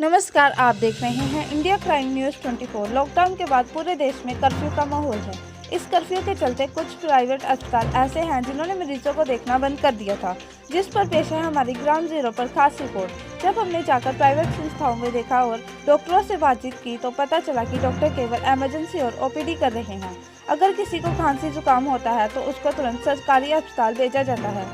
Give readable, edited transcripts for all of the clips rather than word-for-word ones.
नमस्कार, आप देख रहे हैं इंडिया क्राइम न्यूज़ 24। लॉकडाउन के बाद पूरे देश में कर्फ्यू का माहौल है। इस कर्फ्यू के चलते कुछ प्राइवेट अस्पताल ऐसे हैं जिन्होंने मरीजों को देखना बंद कर दिया था, जिस पर पेश है हमारी ग्राउंड जीरो पर खास रिपोर्ट। जब हमने जाकर प्राइवेट संस्थाओं में देखा और डॉक्टरों से बातचीत की तो पता चला कि डॉक्टर केवल इमरजेंसी और ओपीडी कर रहे हैं। अगर किसी को खांसी जुकाम होता है तो उसको तुरंत सरकारी अस्पताल भेजा जाता है।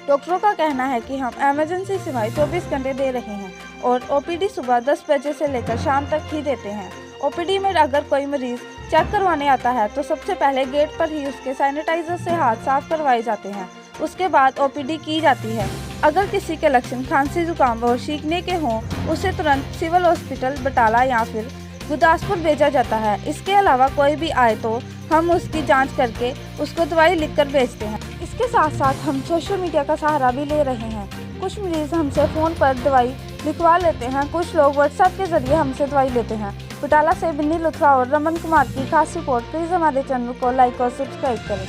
डॉक्टरों का कहना है कि हम इमरजेंसी सेवाएं 24 घंटे दे रहे हैं और ओपीडी सुबह 10 बजे से लेकर शाम तक ही देते हैं। ओपीडी में अगर कोई मरीज चेक करवाने आता है तो सबसे पहले गेट पर ही उसके सैनिटाइजर से हाथ साफ करवाए जाते हैं। उसके बाद ओपीडी की जाती है। अगर किसी के लक्षण खांसी जुकाम और छींकने के हों, उसे तुरंत सिविल हॉस्पिटल बटाला या फिर गुरदासपुर भेजा जाता है। इसके अलावा कोई भी आए तो हम उसकी जांच करके उसको दवाई लिखकर भेजते हैं। इसके साथ साथ हम सोशल मीडिया का सहारा भी ले रहे हैं। कुछ मरीज हमसे फ़ोन पर दवाई लिखवा लेते हैं, कुछ लोग व्हाट्सएप के जरिए हमसे दवाई लेते हैं। बटाला से बिन्नी लुथरा और रमन कुमार की खास रिपोर्ट। प्लीज़ हमारे चैनल को लाइक और सब्सक्राइब करें।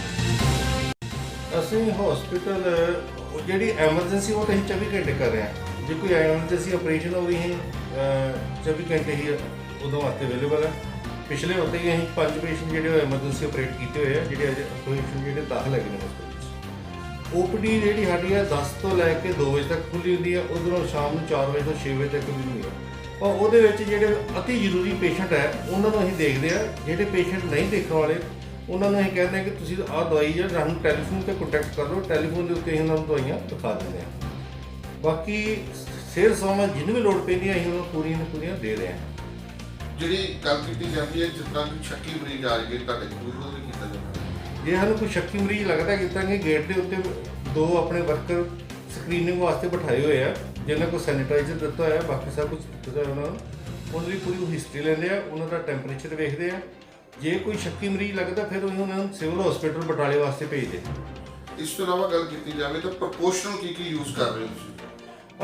ਅਸੀਂ हॉस्पिटल ਜਿਹੜੀ ਐਮਰਜੈਂਸੀ ਉਹ ਤਾਂ ਅਸੀਂ 24 ਘੰਟੇ ਕਰ ਰਹੇ ਹਾਂ। ਜੇ ਕੋਈ ਐਮਰਜੈਂਸੀ ਆਪਰੇਸ਼ਨ ਹੋ ਰਹੀ ਹੈ 24 ਘੰਟੇ ਹੀ ਉਦੋਂ ਵਾਸਤੇ ਅਵੇਲੇਬਲ ਹੈ। ਪਿਛਲੇ ਹਫ਼ਤੇ ਹੀ ਅਸੀਂ 5 ਪੇਸ਼ੈਂਟ ਜਿਹੜੇ ਐਮਰਜੈਂਸੀ ਆਪਰੇਟ ਕੀਤੇ ਹੋਏ ਆ, ਜਿਹੜੇ ਅਜੇ ਪੇਸ਼ੈਂਟ ਜਿਹੜੇ ਦਾਖਲ ਹੈਗੇ ਨੇ ਹਸਪਤਾਲ 'ਚ। ਓਪੀਡੀ ਜਿਹੜੀ ਸਾਡੀ ਹੈ 10 ਤੋਂ ਲੈ ਕੇ 2 ਵਜੇ ਤੱਕ ਖੁੱਲ੍ਹੀ ਹੁੰਦੀ ਹੈ, ਉਧਰੋਂ ਸ਼ਾਮ ਨੂੰ 4 ਵਜੇ ਤੋਂ 6 ਵਜੇ ਤੱਕ ਖੁੱਲ੍ਹੀ ਹੁੰਦੀ ਹੈ। ਔਰ ਉਹਦੇ ਵਿੱਚ ਜਿਹੜੇ ਅਤੀ ਜ਼ਰੂਰੀ ਪੇਸ਼ੈਂਟ ਹੈ ਉਹਨਾਂ ਨੂੰ ਅਸੀਂ ਦੇਖਦੇ ਹਾਂ। ਜਿਹੜੇ ਪੇਸ਼ੈਂਟ ਨਹੀਂ ਦੇਖਣ ਵਾਲੇ ਉਹਨਾਂ ਨੂੰ ਅਸੀਂ ਕਹਿੰਦੇ ਹਾਂ ਕਿ ਤੁਸੀਂ ਆਹ ਦਵਾਈ ਜਾਂ ਸਾਨੂੰ ਟੈਲੀਫੋਨ 'ਤੇ ਕੰਟੈਕਟ ਕਰ ਲਓ। ਟੈਲੀਫੋਨ ਦੇ ਉੱਤੇ ਅਸੀਂ ਉਹਨਾਂ ਨੂੰ ਦਵਾਈਆਂ ਦਿਖਾ ਦਿੰਦੇ ਹਾਂ। ਬਾਕੀ ਸਿਹਤ ਸੇਵਾਵਾਂ ਜਿਹਨੂੰ ਵੀ ਲੋੜ ਪੈਂਦੀ ਹੈ ਅਸੀਂ ਉਹਨਾਂ ਨੂੰ ਪੂਰੀਆਂ ਦੇ ਰਹੇ ਹਾਂ। ਜਿਹੜੀ ਗੱਲ ਕੀਤੀ ਜਾਂਦੀ ਹੈ ਜਿਸ ਤਰ੍ਹਾਂ ਕਿ ਸ਼ੱਕੀ ਮਰੀਜ਼ ਆ ਜਾਵੇ ਤੁਹਾਡੇ ਕੋਲ ਉਹ ਵੀ ਕੀਤਾ ਜਾਂਦਾ। ਜੇ ਸਾਨੂੰ ਕੋਈ ਸ਼ੱਕੀ ਮਰੀਜ਼ ਲੱਗਦਾ ਕਿ ਤਾਂ ਕਿ ਗੇਟ ਦੇ ਉੱਤੇ 2 ਆਪਣੇ ਵਰਕਰ ਸਕਰੀਨਿੰਗ ਵਾਸਤੇ ਬਿਠਾਏ ਹੋਏ ਆ, ਜਿਹਨਾਂ ਕੋਲ ਸੈਨੀਟਾਈਜ਼ਰ ਦਿੱਤਾ ਹੋਇਆ, ਬਾਕੀ ਸਭ ਕੁਝ ਦਿੱਤਾ ਉਹਨਾਂ ਨੂੰ। ਉਹਨਾਂ ਦੀ ਪੂਰੀ ਹਿਸਟਰੀ ਲੈਂਦੇ ਆ, ਉਹਨਾਂ ਦਾ ਟੈਂਪਰੇਚਰ ਵੇਖਦੇ ਆ। ਜੇ ਕੋਈ ਸ਼ੱਕੀ ਮਰੀਜ਼ ਲੱਗਦਾ ਫਿਰ ਉਹਨਾਂ ਨੂੰ ਸਿਵਲ ਹਸਪੀਟਲ ਬਟਾਲੇ ਵਾਸਤੇ ਭੇਜਦੇ। ਇਸ ਤੋਂ ਇਲਾਵਾ ਗੱਲ ਕੀਤੀ ਜਾਵੇ ਤਾਂ ਪ੍ਰਪੋਰਸ਼ਨਲ ਕੀ ਯੂਜ਼ ਕਰ ਰਹੇ ਹੋ ਤੁਸੀਂ?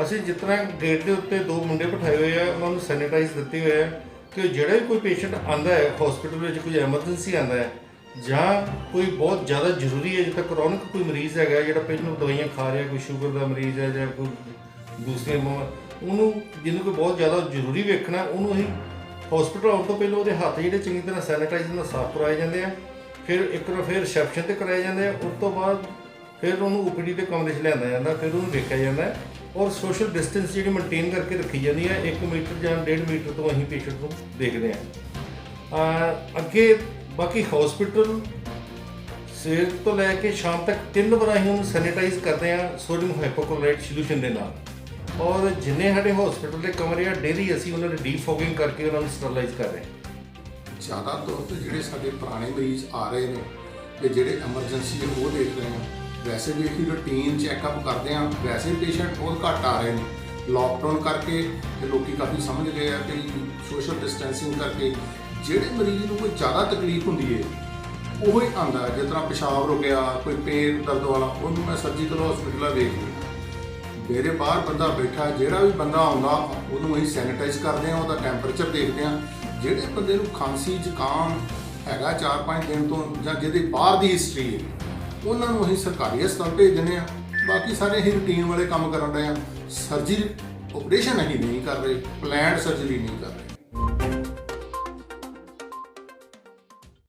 ਅਸੀਂ ਜਿਸ ਤਰ੍ਹਾਂ ਗੇਟ ਦੇ ਉੱਤੇ 2 ਮੁੰਡੇ ਬਿਠਾਏ ਹੋਏ ਆ, ਉਹਨਾਂ ਨੂੰ ਸੈਨੀਟਾਈਜ਼ ਦਿੱਤੇ ਹੋਏ ਆ ਕਿ ਜਿਹੜਾ ਵੀ ਕੋਈ ਪੇਸ਼ੈਂਟ ਆਉਂਦਾ ਹੈ ਹਸਪੀਟਲ ਵਿੱਚ, ਕੋਈ ਐਮਰਜੈਂਸੀ ਆਉਂਦਾ ਹੈ ਜਾਂ ਕੋਈ ਬਹੁਤ ਜ਼ਿਆਦਾ ਜ਼ਰੂਰੀ ਹੈ, ਜਿੱਦਾਂ ਕਰੋਨਿਕ ਕੋਈ ਮਰੀਜ਼ ਹੈਗਾ ਜਿਹੜਾ ਪਹਿਲਾਂ ਦਵਾਈਆਂ ਖਾ ਰਿਹਾ, ਕੋਈ ਸ਼ੂਗਰ ਦਾ ਮਰੀਜ਼ ਹੈ ਜਾਂ ਕੋਈ ਦੂਸਰੀਆਂ ਉਹਨੂੰ ਜਿਹਨੂੰ ਕੋਈ ਬਹੁਤ ਜ਼ਿਆਦਾ ਜ਼ਰੂਰੀ ਵੇਖਣਾ, ਉਹਨੂੰ ਅਸੀਂ ਹਸਪੀਟਲ ਆਉਣ ਤੋਂ ਪਹਿਲਾਂ ਉਹਦੇ ਹੱਥ ਜਿਹੜੇ ਚੰਗੀ ਤਰ੍ਹਾਂ ਸੈਨੀਟਾਈਜ਼ਰ ਨਾਲ ਸਾਫ਼ ਕਰਵਾਏ ਜਾਂਦੇ ਆ। ਫਿਰ ਇੱਕ ਵਾਰ ਫਿਰ ਰਿਸੈਪਸ਼ਨ 'ਤੇ ਕਰਾਏ ਜਾਂਦੇ ਆ। ਉਸ ਤੋਂ ਬਾਅਦ ਫਿਰ ਉਹਨੂੰ ਓਪੀਡੀ ਦੇ ਕਮਰੇ 'ਚ ਲਿਆਂਦਾ ਜਾਂਦਾ, ਫਿਰ ਉਹਨੂੰ ਵੇਖਿਆ ਜਾਂਦਾ ਔਰ ਸੋਸ਼ਲ ਡਿਸਟੈਂਸ ਜਿਹੜੀ ਮੇਨਟੇਨ ਕਰਕੇ ਰੱਖੀ ਜਾਂਦੀ ਹੈ। 1 ਮੀਟਰ ਜਾਂ 1.5 ਮੀਟਰ ਤੋਂ ਅਸੀਂ ਪੇਸ਼ੈਂਟ ਨੂੰ ਦੇਖਦੇ ਹਾਂ। ਅੱਗੇ ਬਾਕੀ ਹਸਪੀਟਲ ਸਵੇਰ ਤੋਂ ਲੈ ਕੇ ਸ਼ਾਮ ਤੱਕ 3 ਵਾਰ ਅਸੀਂ ਉਹਨੂੰ ਸੈਨੀਟਾਈਜ਼ ਕਰਦੇ ਹਾਂ ਸੋਡੀਅਮ ਹਾਈਪੋਕਲੋਰਾਈਡ ਸੋਲੂਸ਼ਨ ਦੇ ਨਾਲ। ਔਰ ਜਿੰਨੇ ਸਾਡੇ ਹਸਪੀਟਲ ਦੇ ਕਮਰੇ ਆ ਡੇਲੀ ਅਸੀਂ ਉਹਨਾਂ ਦੀ ਡੀਫੋਗਿੰਗ ਕਰਕੇ ਉਹਨਾਂ ਨੂੰ ਸਟਰਲਾਈਜ਼ ਕਰ ਰਹੇ ਹਾਂ। ਜ਼ਿਆਦਾ ਤੌਰ 'ਤੇ ਜਿਹੜੇ ਸਾਡੇ ਪੁਰਾਣੇ ਮਰੀਜ਼ ਆ ਰਹੇ ਨੇ ਤੇ ਜਿਹੜੇ ਐਮਰਜੈਂਸੀ ਹੈ ਉਹ ਦੇਖ ਰਹੇ ਹਾਂ। ਵੈਸੇ ਵੀ ਅਸੀਂ ਰੂਟੀਨ ਚੈੱਕਅਪ ਕਰਦੇ ਹਾਂ, ਵੈਸੇ ਪੇਸ਼ੈਂਟ ਬਹੁਤ ਘੱਟ ਆ ਰਹੇ ਨੇ। ਲੋਕਡਾਊਨ ਕਰਕੇ ਤੇ ਲੋਕੀ ਕਾਫੀ ਸਮਝ ਗਏ ਆ ਕਿ ਸੋਸ਼ਲ ਡਿਸਟੈਂਸਿੰਗ ਕਰਕੇ ਜਿਹੜੇ ਮਰੀਜ਼ ਨੂੰ ਕੋਈ ਜ਼ਿਆਦਾ ਤਕਲੀਫ ਹੁੰਦੀ ਹੈ ਉਹ ਹੀ ਆਉਂਦਾ। ਜਿਸ ਤਰ੍ਹਾਂ ਪਿਸ਼ਾਬ ਰੁਕਿਆ, ਕੋਈ ਪੇਟ ਦਰਦ ਵਾਲਾ, ਉਹਨੂੰ ਮੈਂ ਸਰਜੀਕਲ ਹਸਪੀਟਲ ਵੇਖ ਲਿਆ। ਮੇਰੇ ਬਾਹਰ ਬੰਦਾ ਬੈਠਾ, ਜਿਹੜਾ ਵੀ ਬੰਦਾ ਆਉਂਦਾ ਉਹਨੂੰ ਅਸੀਂ ਸੈਨੀਟਾਈਜ਼ ਕਰਦੇ ਹਾਂ, ਉਹਦਾ ਟੈਂਪਰੇਚਰ ਦੇਖਦੇ ਹਾਂ। ਜਿਹੜੇ ਬੰਦੇ ਨੂੰ ਖਾਂਸੀ ਜ਼ੁਕਾਮ ਹੈਗਾ 4-5 ਦਿਨ ਤੋਂ ਜਾਂ ਜਿਹਦੀ ਬਾਹਰ ਦੀ ਹਿਸਟਰੀ ਹੈ ਉਹਨਾਂ ਨੂੰ ਅਸੀਂ ਸਰਕਾਰੀ ਹਸਪਤਾਲ ਭੇਜ ਦਿੰਦੇ ਹਾਂ। ਬਾਕੀ ਸਾਰੇ ਅਸੀਂ ਰੂਟੀਨ ਵਾਲੇ ਕੰਮ ਕਰਨ ਰਹੇ ਹਾਂ। ਸਰਜਰੀ ਆਪਰੇਸ਼ਨ ਅਸੀਂ ਨਹੀਂ ਕਰ ਰਹੇ, ਪਲੈਨਡ ਸਰਜਰੀ ਨਹੀਂ ਕਰ ਰਹੇ।